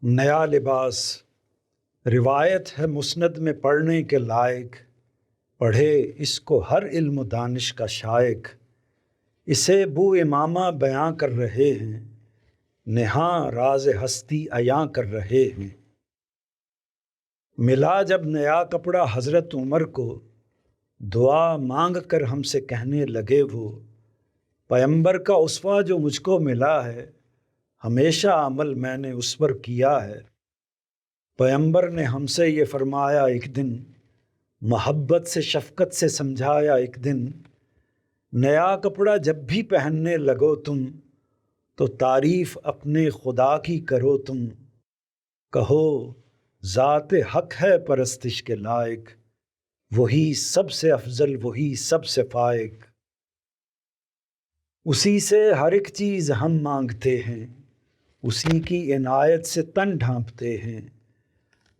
نیا لباس روایت ہے مسند میں پڑھنے کے لائق، پڑھے اس کو ہر علم و دانش کا شائق۔ اسے بو امامہ بیاں کر رہے ہیں، نہاں راز ہستی عیاں کر رہے ہیں۔ ملا جب نیا کپڑا حضرت عمر کو، دعا مانگ کر ہم سے کہنے لگے وہ، پیمبر کا اسوہ جو مجھ کو ملا ہے، ہمیشہ عمل میں نے اس پر کیا ہے۔ پیمبر نے ہم سے یہ فرمایا ایک دن، محبت سے شفقت سے سمجھایا ایک دن، نیا کپڑا جب بھی پہننے لگو تم، تو تعریف اپنے خدا کی کرو تم۔ کہو ذات حق ہے پرستش کے لائق، وہی سب سے افضل وہی سب سے فائق۔ اسی سے ہر ایک چیز ہم مانگتے ہیں، اسی کی عنایت سے تن ڈھانپتے ہیں۔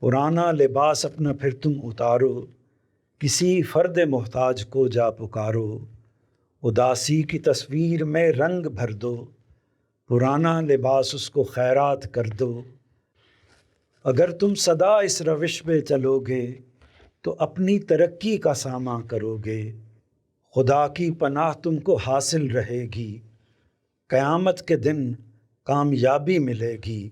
پرانا لباس اپنا پھر تم اتارو، کسی فرد محتاج کو جا پکارو۔ اداسی کی تصویر میں رنگ بھر دو، پرانا لباس اس کو خیرات کر دو۔ اگر تم سدا اس روش پہ چلو گے تو اپنی ترقی کا ساماں کرو گے۔ خدا کی پناہ تم کو حاصل رہے گی، قیامت کے دن کامیابی ملے گی۔